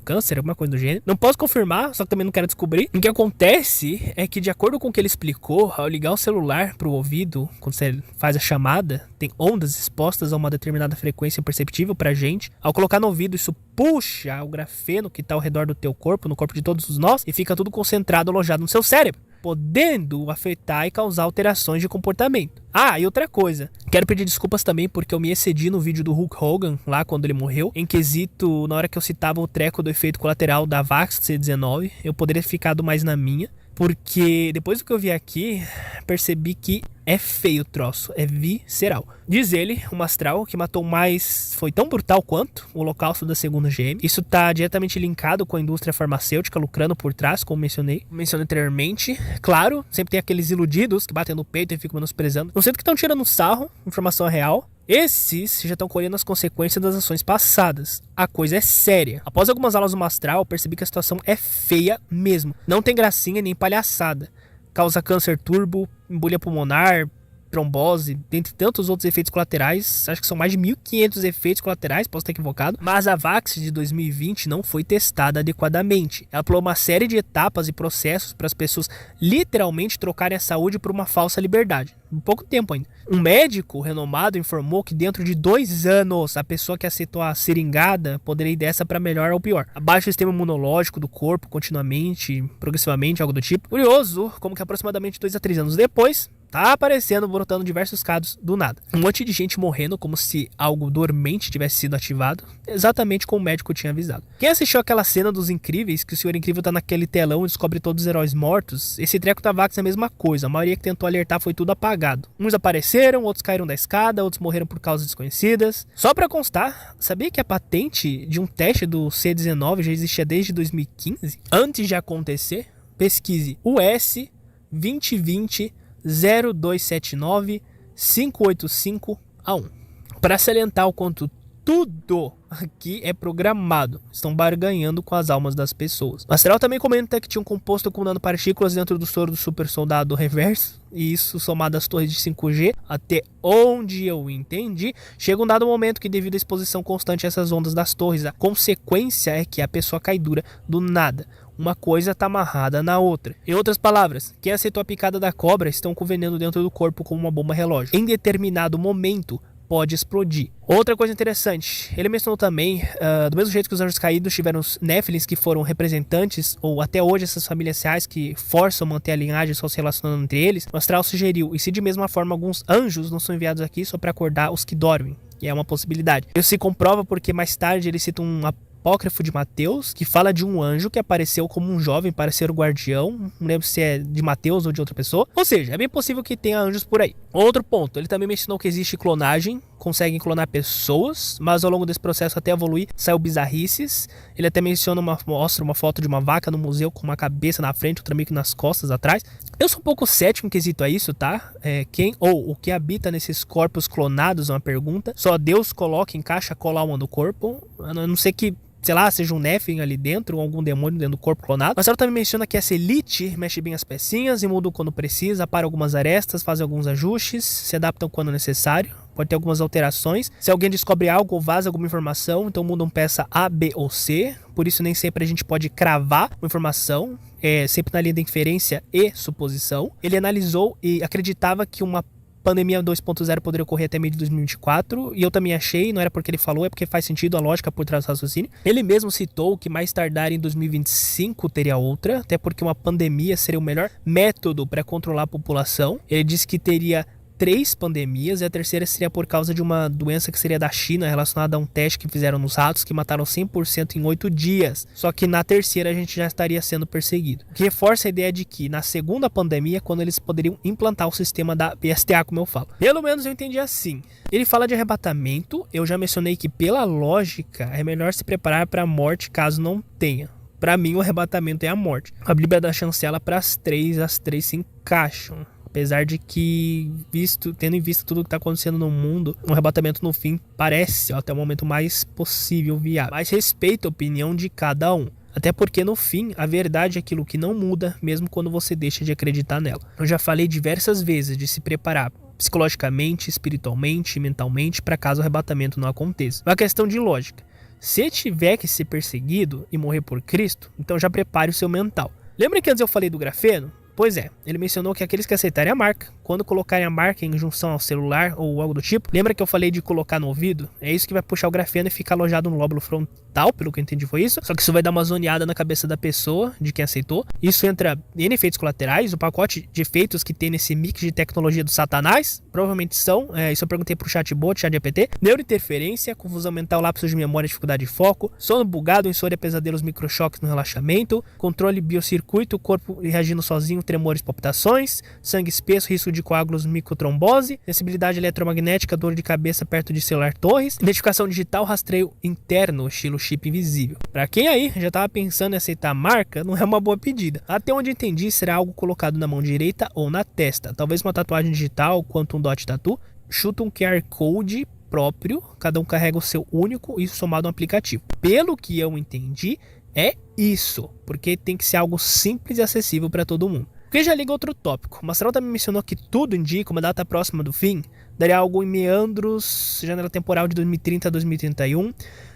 câncer, alguma coisa do gênero. Não posso confirmar, só que também não quero descobrir. O que acontece é que, de acordo com o que ele explicou, ao ligar o celular pro ouvido, quando você faz a chamada, tem ondas expostas a uma determinada frequência perceptível pra gente. Ao colocar no ouvido, isso puxa o grafeno que tá ao redor do teu corpo, no corpo de todos nós, e fica tudo concentrado, alojado no seu cérebro, podendo afetar e causar alterações de comportamento. Ah, e outra coisa, quero pedir desculpas também porque eu me excedi no vídeo do Hulk Hogan, lá quando ele morreu, em quesito, na hora que eu citava o treco do efeito colateral da Vax C19, eu poderia ter ficado mais na minha, porque depois do que eu vi aqui, percebi que é feio o troço, é visceral. Diz ele, um astral que matou mais, foi tão brutal quanto o holocausto da segunda GM. Isso tá diretamente linkado com a indústria farmacêutica, lucrando por trás, como mencionei anteriormente. Claro, sempre tem aqueles iludidos que batem no peito e ficam menosprezando. Não sei do que estão tirando sarro, informação real. Esses já estão colhendo as consequências das ações passadas. A coisa é séria. Após algumas aulas do astral, percebi que a situação é feia mesmo. Não tem gracinha nem palhaçada. Causa câncer turbo, embolia pulmonar, trombose, dentre tantos outros efeitos colaterais. Acho que são mais de 1.500 efeitos colaterais, posso estar equivocado. Mas a Vax de 2020 não foi testada adequadamente. Ela pulou uma série de etapas e processos para as pessoas literalmente trocarem a saúde por uma falsa liberdade. Em pouco tempo ainda. Um médico renomado informou que dentro de 2 anos a pessoa que aceitou a seringada poderia ir dessa para melhor ou pior. Abaixa o sistema imunológico do corpo continuamente, progressivamente, algo do tipo. Curioso como que aproximadamente 2 a 3 anos depois, tá aparecendo, brotando diversos casos do nada. Um monte de gente morrendo como se algo dormente tivesse sido ativado, exatamente como o médico tinha avisado. Quem assistiu aquela cena dos Incríveis, que o Senhor Incrível tá naquele telão e descobre todos os heróis mortos, esse treco da Vax é a mesma coisa. A maioria que tentou alertar foi tudo apagado. Uns apareceram, outros caíram da escada, outros morreram por causas desconhecidas. Só pra constar, sabia que a patente de um teste do C19 já existia desde 2015? Antes de acontecer, pesquise US 2020 0279 585 A1. Para salientar o quanto tudo aqui é programado, estão barganhando com as almas das pessoas. O astral também comenta que tinha um composto acumulando partículas dentro do soro do super soldado reverso, e isso somado às torres de 5G, até onde eu entendi, chega um dado momento que, devido à exposição constante a essas ondas das torres, a consequência é que a pessoa cai dura do nada. Uma coisa tá amarrada na outra. Em outras palavras, quem aceitou a picada da cobra estão com veneno dentro do corpo como uma bomba relógio. Em determinado momento, pode explodir. Outra coisa interessante, ele mencionou também, do mesmo jeito que os anjos caídos tiveram os Néfilins que foram representantes, ou até hoje essas famílias reais que forçam manter a linhagem só se relacionando entre eles, o astral sugeriu, e se de mesma forma alguns anjos não são enviados aqui só para acordar os que dormem, que é uma possibilidade. Isso se comprova porque mais tarde ele cita um apócrifo de Mateus, que fala de um anjo que apareceu como um jovem para ser o guardião, não lembro se é de Mateus ou de outra pessoa, ou seja, é bem possível que tenha anjos por aí. Outro ponto, ele também mencionou que existe clonagem, conseguem clonar pessoas, mas ao longo desse processo até evoluir, saiu bizarrices. Ele até mostra uma foto de uma vaca no museu com uma cabeça na frente, outra meio que nas costas atrás. Eu sou um pouco cético em quesito a isso, tá? Quem ou o que habita nesses corpos clonados é uma pergunta. Só Deus coloca, encaixa, cola uma no corpo. A não ser que, sei lá, seja um Nephilim ali dentro, ou algum demônio dentro do corpo clonado. Mas ela também menciona que essa elite mexe bem as pecinhas e muda quando precisa, para algumas arestas, faz alguns ajustes, se adaptam quando necessário. Pode ter algumas alterações. Se alguém descobre algo ou vaza alguma informação, então mudam peça A, B ou C. Por isso nem sempre a gente pode cravar uma informação. É sempre na linha da inferência e suposição. Ele analisou e acreditava que uma pandemia 2.0 poderia ocorrer até meio de 2024, e eu também achei, não era porque ele falou, é porque faz sentido a lógica por trás do raciocínio. Ele mesmo citou que mais tardar em 2025 teria outra, até porque uma pandemia seria o melhor método para controlar a população. Ele disse que teria 3 pandemias, e a terceira seria por causa de uma doença que seria da China, relacionada a um teste que fizeram nos ratos, que mataram 100% em 8 dias. Só que na terceira a gente já estaria sendo perseguido. O que reforça a ideia de que na segunda pandemia, quando eles poderiam implantar o sistema da PSTA, como eu falo. Pelo menos eu entendi assim. Ele fala de arrebatamento, eu já mencionei que pela lógica é melhor se preparar para a morte caso não tenha. Para mim o arrebatamento é a morte. A Bíblia dá chancela para as três se encaixam. Apesar de que, tendo em vista tudo que está acontecendo no mundo, um arrebatamento no fim parece até o momento mais possível, viável. Mas respeito a opinião de cada um. Até porque no fim, a verdade é aquilo que não muda, mesmo quando você deixa de acreditar nela. Eu já falei diversas vezes de se preparar psicologicamente, espiritualmente, mentalmente, para caso o arrebatamento não aconteça. É uma questão de lógica. Se tiver que ser perseguido e morrer por Cristo, então já prepare o seu mental. Lembra que antes eu falei do grafeno? Pois é, ele mencionou que aqueles que aceitarem a marca, quando colocarem a marca em junção ao celular ou algo do tipo, lembra que eu falei de colocar no ouvido? É isso que vai puxar o grafeno e ficar alojado no lóbulo frontal, pelo que eu entendi foi isso. Só que isso vai dar uma zoneada na cabeça da pessoa, de quem aceitou. Isso entra em efeitos colaterais, o pacote de efeitos que tem nesse mix de tecnologia do satanás, provavelmente são, isso eu perguntei pro ChatGPT, neurointerferência, confusão mental, lapsos de memória, dificuldade de foco, sono bugado, insônia, pesadelos, microchoques no relaxamento, controle biocircuito, o corpo reagindo sozinho, tremores, palpitações, sangue espesso, risco de coágulos, microtrombose, sensibilidade eletromagnética, dor de cabeça perto de celular torres, identificação digital, rastreio interno, estilo chip invisível. Pra quem aí já tava pensando em aceitar a marca, não é uma boa pedida. Até onde entendi, será algo colocado na mão direita ou na testa, talvez uma tatuagem digital, quanto um dot tattoo, chuta um QR Code próprio, cada um carrega o seu único, isso somado a um aplicativo. Pelo que eu entendi, é isso, porque tem que ser algo simples e acessível para todo mundo. Porque já liga outro tópico. O Mastral também mencionou que tudo indica uma data próxima do fim, daria algo em meandros, janela temporal de 2030 a 2031.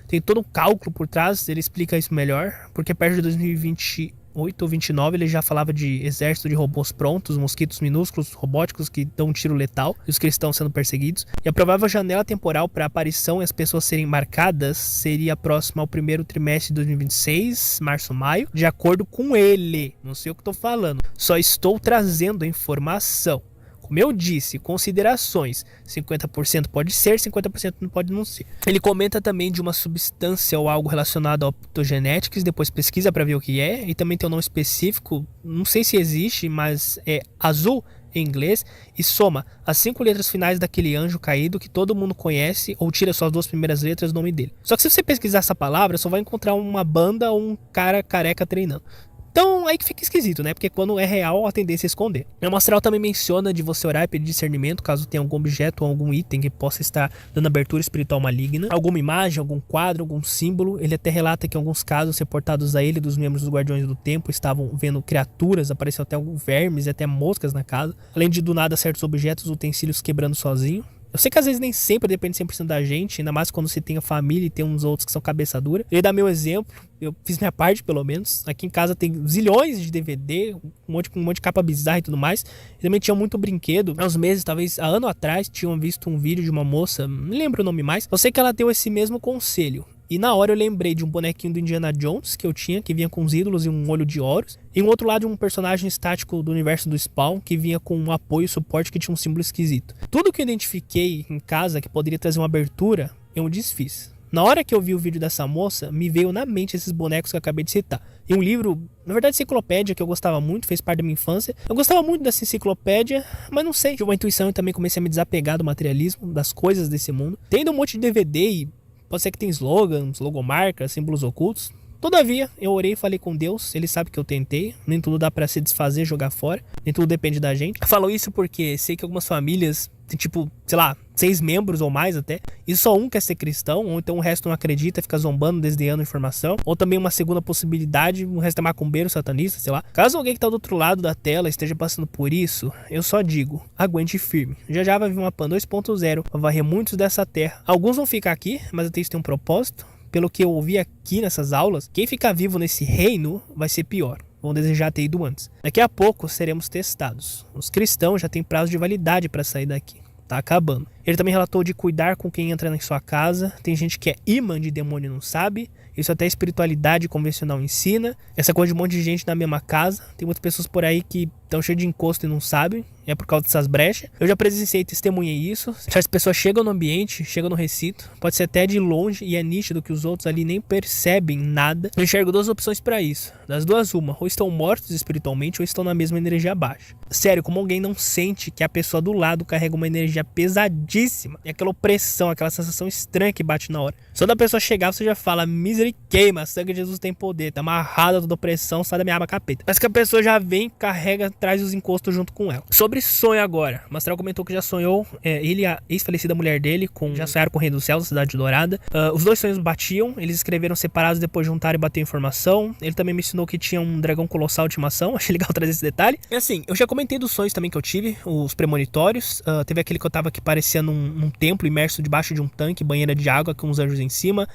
Tem todo um cálculo por trás, ele explica isso melhor, porque perto de 2028 ou 29 ele já falava de exército de robôs prontos, mosquitos minúsculos, robóticos que dão um tiro letal, e os cristãos sendo perseguidos. E a provável janela temporal para a aparição e as pessoas serem marcadas seria próxima ao primeiro trimestre de 2026, março-maio, de acordo com ele. Não sei o que estou falando, só estou trazendo a informação. Como eu disse, considerações, 50% pode ser, 50% não pode não ser. Ele comenta também de uma substância ou algo relacionado a optogenetics, depois pesquisa para ver o que é, e também tem um nome específico, não sei se existe, mas é azul em inglês, e soma as 5 letras finais daquele anjo caído que todo mundo conhece, ou tira só as 2 primeiras letras do nome dele. Só que se você pesquisar essa palavra, só vai encontrar uma banda ou um cara careca treinando. Então aí que fica esquisito, né? Porque quando é real, a tendência é esconder. O Mastral também menciona de você orar e pedir discernimento caso tenha algum objeto ou algum item que possa estar dando abertura espiritual maligna. Alguma imagem, algum quadro, algum símbolo. Ele até relata que em alguns casos reportados a ele dos membros dos Guardiões do Tempo estavam vendo criaturas, apareceu até alguns vermes e até moscas na casa. Além de do nada certos objetos, utensílios quebrando sozinho. Eu sei que às vezes nem sempre depende 100% da gente, ainda mais quando você tem a família e tem uns outros que são cabeça dura. Eu ia dar meu exemplo, eu fiz minha parte pelo menos. Aqui em casa tem zilhões de DVD, um monte de capa bizarra e tudo mais. E também tinha muito brinquedo. Há uns meses, talvez há ano atrás, tinham visto um vídeo de uma moça, não lembro o nome mais. Eu sei que ela deu esse mesmo conselho. E na hora eu lembrei de um bonequinho do Indiana Jones que eu tinha, que vinha com os ídolos e um olho de Horus. E um outro lado um personagem estático do universo do Spawn, que vinha com um apoio e suporte que tinha um símbolo esquisito. Tudo que eu identifiquei em casa que poderia trazer uma abertura, eu desfiz. Na hora que eu vi o vídeo dessa moça, me veio na mente esses bonecos que eu acabei de citar. E um livro, na verdade enciclopédia, que eu gostava muito, fez parte da minha infância. Eu gostava muito dessa enciclopédia, mas não sei, tive uma intuição e também comecei a me desapegar do materialismo, das coisas desse mundo. Tendo um monte de DVD e pode ser que tem slogans, logomarcas, símbolos ocultos. Todavia, eu orei e falei com Deus, ele sabe que eu tentei, nem tudo dá pra se desfazer, jogar fora, nem tudo depende da gente. Eu falo isso porque sei que algumas famílias tem tipo, sei lá, 6 membros ou mais até, e só um quer ser cristão, ou então o resto não acredita, fica zombando, desdenhando informação, ou também uma segunda possibilidade, o resto é macumbeiro, satanista, sei lá. Caso alguém que tá do outro lado da tela esteja passando por isso, eu só digo, aguente firme. Já já vai vir uma PAN 2.0, vai varrer muitos dessa terra. Alguns vão ficar aqui, mas até isso tem um propósito. Pelo que eu ouvi aqui nessas aulas, quem ficar vivo nesse reino vai ser pior. vão desejar ter ido antes. Daqui a pouco seremos testados. Os cristãos já têm prazo de validade para sair daqui. Tá acabando. Ele também relatou de cuidar com quem entra na sua casa. Tem gente que é imã de demônio e não sabe. Isso até a espiritualidade convencional ensina. Essa coisa de um monte de gente na mesma casa. Tem muitas pessoas por aí que estão cheias de encosto e não sabem. É por causa dessas brechas. Eu já presenciei e testemunhei isso. As pessoas chegam no ambiente, chegam no recinto. Pode ser até de longe e é nítido que os outros ali nem percebem nada. Eu enxergo duas opções pra isso. Das duas, uma. Ou estão mortos espiritualmente ou estão na mesma energia baixa. Sério, como alguém não sente que a pessoa do lado carrega uma energia pesadíssima. E aquela opressão, aquela sensação estranha que bate na hora. Só da pessoa chegar, você já fala, misericórdia, sangue de Jesus tem poder. Tá amarrada toda opressão, sai da minha arma capeta. Mas que a pessoa já vem, carrega, traz os encostos junto com ela. Sobre sonho agora. O Mastral comentou que já sonhou, ele e a ex-falecida mulher dele, já sonharam com o Rei do Céu, da Cidade Dourada. Os dois sonhos batiam, eles escreveram separados, depois juntaram e bateram informação. Ele também me ensinou que tinha um dragão colossal de estimação, achei legal trazer esse detalhe. E assim, eu já comentei dos sonhos também que eu tive, os premonitórios. Teve aquele que eu tava que parecia num templo imerso debaixo de um tanque, banheira de água com uns anjos em cima.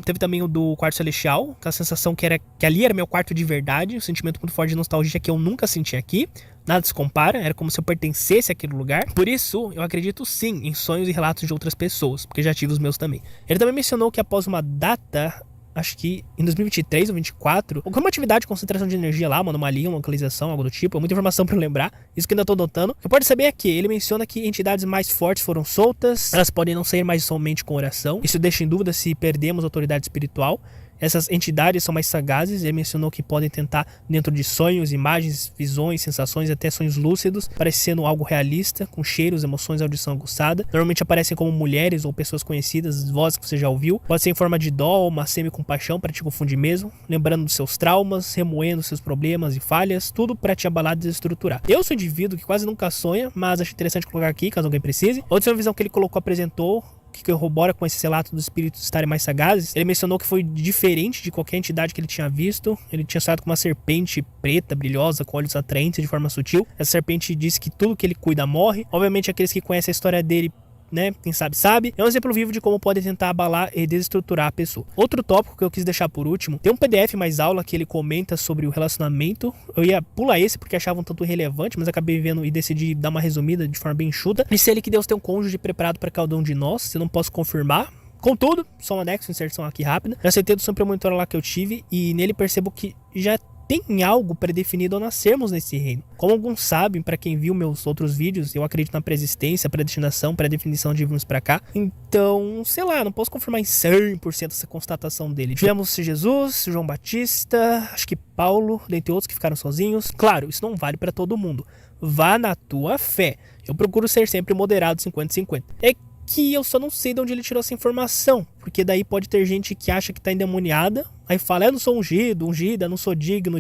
Teve também o do quarto celestial, com a sensação que ali era meu quarto de verdade, um sentimento muito forte de nostalgia que eu nunca senti aqui. Nada se compara, era como se eu pertencesse àquele lugar. Por isso, eu acredito sim em sonhos e relatos de outras pessoas, porque já tive os meus também. Ele também mencionou que após uma data, acho que em 2023 ou 2024, alguma atividade de concentração de energia lá, uma anomalia, uma localização, algo do tipo, muita informação pra eu lembrar, isso que ainda tô notando. O que pode saber é que ele menciona que entidades mais fortes foram soltas, elas podem não sair mais somente com oração, isso deixa em dúvida se perdemos autoridade espiritual. Essas entidades são mais sagazes, ele mencionou que podem tentar dentro de sonhos, imagens, visões, sensações, até sonhos lúcidos, parecendo algo realista, com cheiros, emoções, audição aguçada. Normalmente aparecem como mulheres ou pessoas conhecidas, vozes que você já ouviu. Pode ser em forma de dó ou uma semi-compaixão para te confundir mesmo, lembrando dos seus traumas, remoendo seus problemas e falhas, tudo para te abalar e desestruturar. Eu sou um indivíduo que quase nunca sonha, mas acho interessante colocar aqui, caso alguém precise. Outra visão que ele colocou, apresentou, que corrobora com esse relato dos espíritos estarem mais sagazes. Ele mencionou que foi diferente de qualquer entidade que ele tinha visto. Ele tinha sonhado com uma serpente preta, brilhosa, com olhos atraentes de forma sutil. Essa serpente disse que tudo que ele cuida morre. Obviamente aqueles que conhecem a história dele, né, quem sabe sabe, é um exemplo vivo de como pode tentar abalar e desestruturar a pessoa. Outro tópico que eu quis deixar por último, tem um PDF mais aula que ele comenta sobre o relacionamento. Eu ia pular esse porque achava um tanto irrelevante, mas acabei vendo e decidi dar uma resumida de forma bem enxuta. Disse ele que Deus tem um cônjuge preparado para cada um de nós, eu não posso confirmar. Contudo, só um anexo, inserção aqui rápida. Já aceitei do sempre monitor lá que eu tive e nele percebo que já tem algo predefinido ao nascermos nesse reino. Como alguns sabem, para quem viu meus outros vídeos, eu acredito na preexistência, predestinação, predefinição de virmos para cá. Então, sei lá, não posso confirmar em 100% essa constatação dele. Tivemos Jesus, João Batista, acho que Paulo, dentre outros que ficaram sozinhos. Claro, isso não vale para todo mundo. Vá na tua fé. Eu procuro ser sempre moderado 50-50. É que eu só não sei de onde ele tirou essa informação, porque daí pode ter gente que acha que tá endemoniada, aí fala, eu não sou ungida, não sou digna,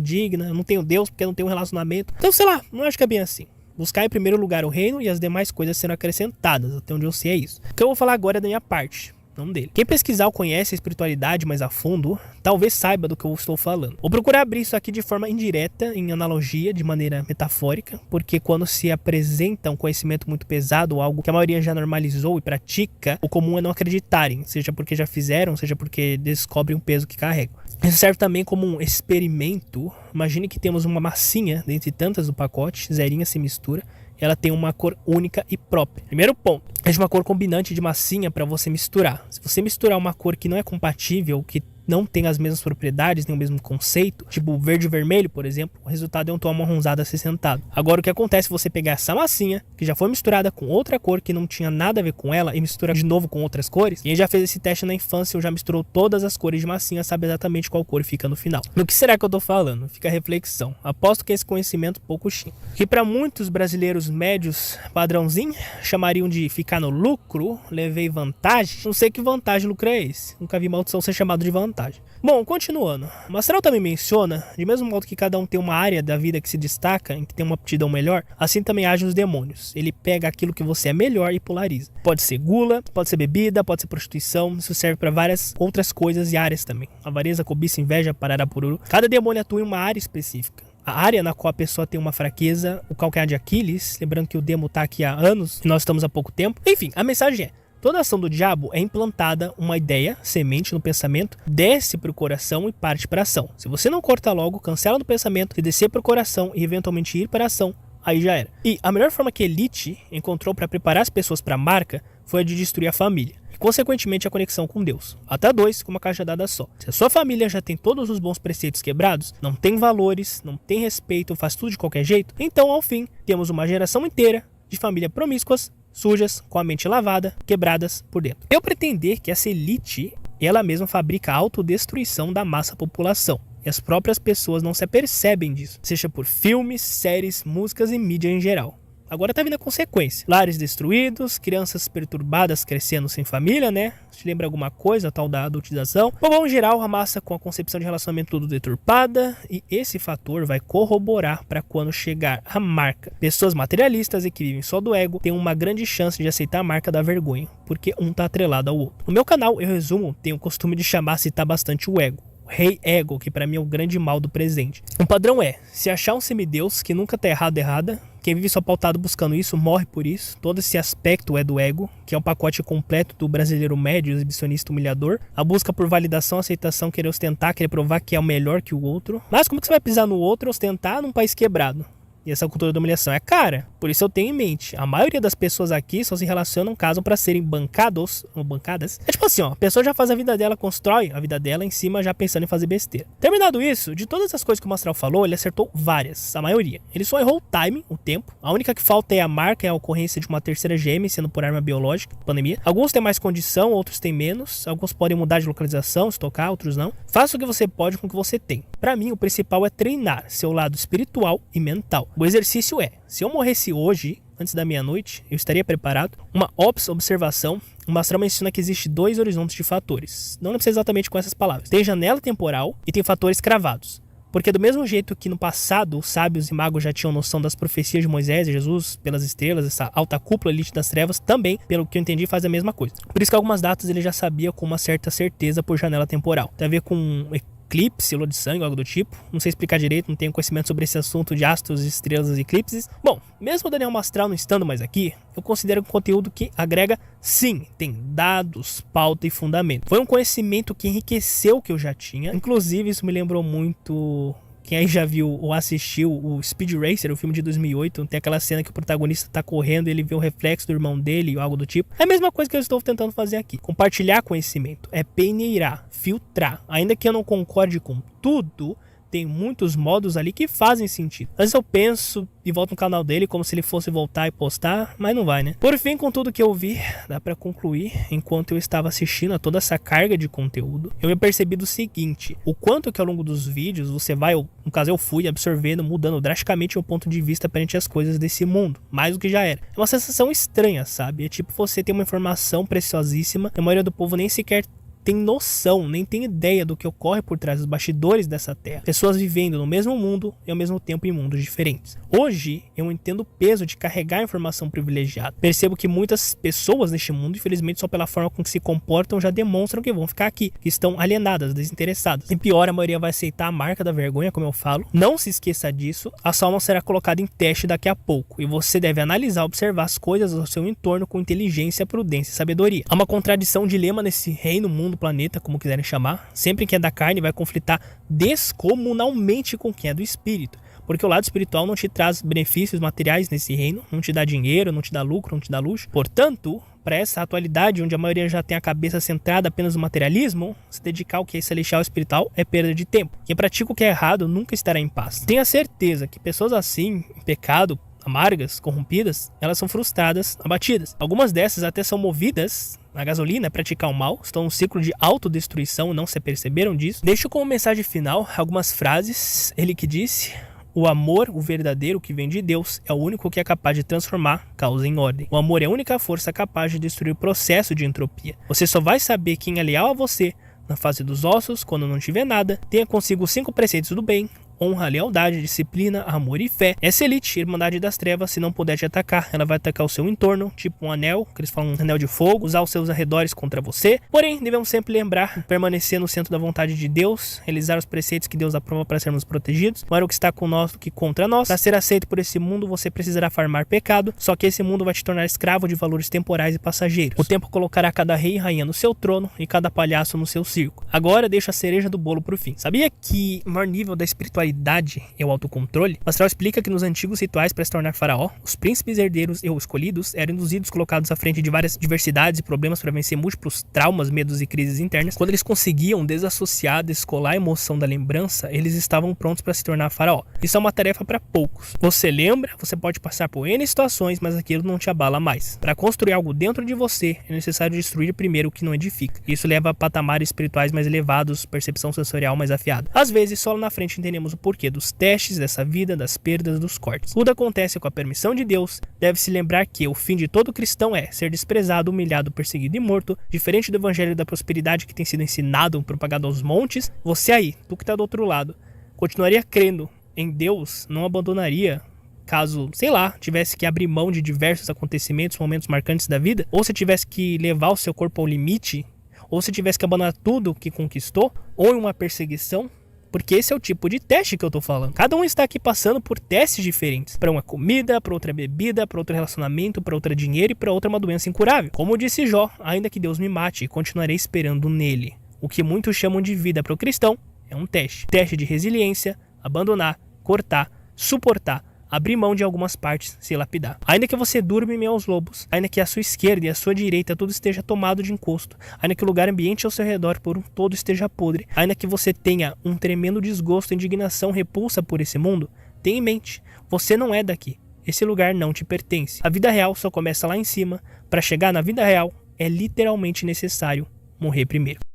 eu não tenho Deus porque eu não tenho um relacionamento. Então, sei lá, não acho que é bem assim. Buscar em primeiro lugar o reino e as demais coisas serão acrescentadas, até onde eu sei é isso. O que eu vou falar agora é da minha parte, não dele. Quem pesquisar ou conhece a espiritualidade mais a fundo, talvez saiba do que eu estou falando. Vou procurar abrir isso aqui de forma indireta, em analogia, de maneira metafórica, porque quando se apresenta um conhecimento muito pesado, ou algo que a maioria já normalizou e pratica, o comum é não acreditarem, seja porque já fizeram, seja porque descobrem o peso que carregam. Isso serve também como um experimento. Imagine que temos uma massinha, dentre tantas do pacote, zerinha se mistura, ela tem uma cor única e própria. Primeiro ponto, é de uma cor combinante de massinha para você misturar. Se você misturar uma cor que não é compatível, que não tem as mesmas propriedades, nem o mesmo conceito, tipo verde e vermelho, por exemplo, o resultado é um tom amarronzado acinzentado. Agora, o que acontece se você pegar essa massinha, que já foi misturada com outra cor que não tinha nada a ver com ela, e mistura de novo com outras cores, e aí já fez esse teste na infância, ou já misturou todas as cores de massinha, sabe exatamente qual cor fica no final. No que será que eu tô falando? Fica a reflexão. Aposto que esse conhecimento pouco chinho. Que para muitos brasileiros médios, padrãozinho, chamariam de ficar no lucro, levei vantagem. Não sei que vantagem lucro é esse. Nunca vi maldição ser chamado de vantagem. Bom, continuando. O Mastral também menciona, de mesmo modo que cada um tem uma área da vida que se destaca, em que tem uma aptidão melhor, assim também agem os demônios. Ele pega aquilo que você é melhor e polariza. Pode ser gula, pode ser bebida, pode ser prostituição, isso serve para várias outras coisas e áreas também. Avareza, cobiça, inveja, pararapururu. Cada demônio atua em uma área específica. A área na qual a pessoa tem uma fraqueza, o calcanhar de Aquiles, lembrando que o demo tá aqui há anos e nós estamos há pouco tempo. Enfim, a mensagem é: Toda ação do diabo é implantada uma ideia, semente no pensamento, desce para o coração e parte para a ação. Se você não corta logo, cancela no pensamento, se descer para o coração e eventualmente ir para a ação, aí já era. E a melhor forma que Elite encontrou para preparar as pessoas para a marca foi a de destruir a família. E, consequentemente, a conexão com Deus. Até 2 com uma cajadada só. Se a sua família já tem todos os bons preceitos quebrados, não tem valores, não tem respeito, faz tudo de qualquer jeito, então, ao fim, temos uma geração inteira de família promíscuas, sujas, com a mente lavada, quebradas por dentro. Eu pretender que essa elite, ela mesma fabrica a autodestruição da massa população. E as próprias pessoas não se apercebem disso, seja por filmes, séries, músicas e mídia em geral. Agora tá vindo a consequência. Lares destruídos, crianças perturbadas crescendo sem família, né? Te lembra alguma coisa, tal da adultização? Bom, em geral, a massa com a concepção de relacionamento tudo deturpada, e esse fator vai corroborar para quando chegar a marca. Pessoas materialistas e que vivem só do ego têm uma grande chance de aceitar a marca da vergonha, porque um tá atrelado ao outro. No meu canal, eu resumo, tenho o costume de citar bastante o ego. Rei ego, que pra mim é o grande mal do presente. O padrão é, se achar um semideus que nunca tá errada, quem vive só pautado buscando isso, morre por isso. Todo esse aspecto é do ego, que é o pacote completo do brasileiro médio, exibicionista humilhador. A busca por validação, aceitação, querer ostentar, querer provar que é o melhor que o outro. Mas como que você vai pisar no outro e ostentar num país quebrado? E essa cultura da humilhação é cara. Por isso eu tenho em mente, a maioria das pessoas aqui só se relacionam, casam pra serem bancados ou bancadas. É tipo assim, ó, a pessoa já faz a vida dela, constrói a vida dela em cima já pensando em fazer besteira. Terminado isso, de todas as coisas que o Mastral falou, ele acertou várias, a maioria. Ele só errou o timing, o tempo. A única que falta é a marca, é a ocorrência de uma terceira gêmea, sendo por arma biológica, pandemia. Alguns têm mais condição, outros têm menos. Alguns podem mudar de localização, estocar, outros não. Faça o que você pode com o que você tem. Pra mim, o principal é treinar seu lado espiritual e mental. O exercício é, se eu morresse hoje, antes da meia-noite, eu estaria preparado. Uma observação, o Mastral menciona que existe 2 horizontes de fatores. Não precisa exatamente com essas palavras. Tem janela temporal e tem fatores cravados. Porque do mesmo jeito que no passado os sábios e magos já tinham noção das profecias de Moisés e Jesus pelas estrelas, essa alta cúpula elite das trevas, também, pelo que eu entendi, faz a mesma coisa. Por isso que algumas datas ele já sabia com uma certa certeza por janela temporal. Tem a ver com eclipse, lua de sangue, algo do tipo. Não sei explicar direito, não tenho conhecimento sobre esse assunto de astros, estrelas e eclipses. Bom, mesmo o Daniel Mastral não estando mais aqui, eu considero um conteúdo que agrega, sim, tem dados, pauta e fundamento. Foi um conhecimento que enriqueceu o que eu já tinha. Inclusive, isso me lembrou muito... Quem aí já viu ou assistiu o Speed Racer, o filme de 2008, tem aquela cena que o protagonista tá correndo e ele vê o reflexo do irmão dele ou algo do tipo. É a mesma coisa que eu estou tentando fazer aqui. Compartilhar conhecimento, é peneirar, filtrar. Ainda que eu não concorde com tudo, tem muitos modos ali que fazem sentido. Às vezes eu penso e volto no canal dele como se ele fosse voltar e postar, mas não vai, né? Por fim, com tudo que eu vi, dá pra concluir, enquanto eu estava assistindo a toda essa carga de conteúdo, eu me percebi do seguinte, o quanto que ao longo dos vídeos você vai, no caso eu fui absorvendo, mudando drasticamente o ponto de vista perante as coisas desse mundo, mais do que já era. É uma sensação estranha, sabe? É tipo você ter uma informação preciosíssima, a maioria do povo nem sequer tem noção, nem tem ideia do que ocorre por trás dos bastidores dessa terra. Pessoas vivendo no mesmo mundo e ao mesmo tempo em mundos diferentes. Hoje, eu entendo o peso de carregar a informação privilegiada. Percebo que muitas pessoas neste mundo, infelizmente, só pela forma com que se comportam, já demonstram que vão ficar aqui, que estão alienadas, desinteressadas. E pior, a maioria vai aceitar a marca da vergonha, como eu falo. Não se esqueça disso, a sua alma será colocada em teste daqui a pouco, e você deve analisar, observar as coisas ao seu entorno com inteligência, prudência e sabedoria. Há uma contradição, um dilema nesse reino, mundo, planeta, como quiserem chamar. Sempre quem é da carne vai conflitar descomunalmente com quem é do espírito, porque o lado espiritual não te traz benefícios materiais nesse reino, não te dá dinheiro, não te dá lucro, não te dá luxo. Portanto, para essa atualidade, onde a maioria já tem a cabeça centrada apenas no materialismo, se dedicar ao que é celestial e espiritual é perda de tempo. Quem pratica o que é errado nunca estará em paz. Tenha certeza que pessoas assim, em pecado, amargas, corrompidas, elas são frustradas, abatidas. Algumas dessas até são movidas na gasolina, praticar o mal, estão num ciclo de autodestruição, não se aperceberam disso. Deixo como mensagem final algumas frases, ele que disse: o amor, o verdadeiro que vem de Deus, é o único que é capaz de transformar causa em ordem. O amor é a única força capaz de destruir o processo de entropia. Você só vai saber quem é leal a você na fase dos ossos, quando não tiver nada. Tenha consigo 5 preceitos do bem, honra, lealdade, disciplina, amor e fé. Essa elite, Irmandade das Trevas, se não puder te atacar, ela vai atacar o seu entorno, tipo um anel, que eles falam um anel de fogo, usar os seus arredores contra você. Porém, devemos sempre lembrar, permanecer no centro da vontade de Deus, realizar os preceitos que Deus aprova para sermos protegidos. Maior o que está com nós do que contra nós. Para ser aceito por esse mundo, você precisará farmar pecado, só que esse mundo vai te tornar escravo de valores temporais e passageiros. O tempo colocará cada rei e rainha no seu trono e cada palhaço no seu circo. Agora deixa a cereja do bolo pro fim. Sabia que o maior nível da espiritualidade é o autocontrole? O astral explica que nos antigos rituais para se tornar faraó, os príncipes herdeiros ou escolhidos eram induzidos, colocados à frente de várias diversidades e problemas para vencer múltiplos traumas, medos e crises internas. Quando eles conseguiam desassociar, descolar a emoção da lembrança, eles estavam prontos para se tornar faraó. Isso é uma tarefa para poucos. Você lembra, você pode passar por N situações, mas aquilo não te abala mais. Para construir algo dentro de você, é necessário destruir primeiro o que não edifica. Isso leva a patamares espirituais mais elevados, percepção sensorial mais afiada. Às vezes, só lá na frente entendemos o porquê dos testes dessa vida, das perdas, dos cortes. Tudo acontece com a permissão de Deus. Deve-se lembrar que o fim de todo cristão é ser desprezado, humilhado, perseguido e morto. Diferente do evangelho da prosperidade que tem sido ensinado, propagado aos montes, você aí, tu que tá do outro lado, continuaria crendo em Deus, não abandonaria caso, sei lá, tivesse que abrir mão de diversos acontecimentos, momentos marcantes da vida, ou se tivesse que levar o seu corpo ao limite, ou se tivesse que abandonar tudo que conquistou, ou em uma perseguição, porque esse é o tipo de teste que eu tô falando. Cada um está aqui passando por testes diferentes. Para uma comida, para outra bebida, para outro relacionamento, para outra dinheiro e para outra uma doença incurável. Como disse Jó, ainda que Deus me mate, continuarei esperando nele. O que muitos chamam de vida para o cristão é um teste. Teste de resiliência, abandonar, cortar, suportar, abrir mão de algumas partes, se lapidar. Ainda que você durma em meio aos lobos, ainda que a sua esquerda e a sua direita tudo esteja tomado de encosto, ainda que o lugar ambiente ao seu redor por um todo esteja podre, ainda que você tenha um tremendo desgosto, indignação, repulsa por esse mundo, tenha em mente, você não é daqui. Esse lugar não te pertence. A vida real só começa lá em cima. Para chegar na vida real, é literalmente necessário morrer primeiro.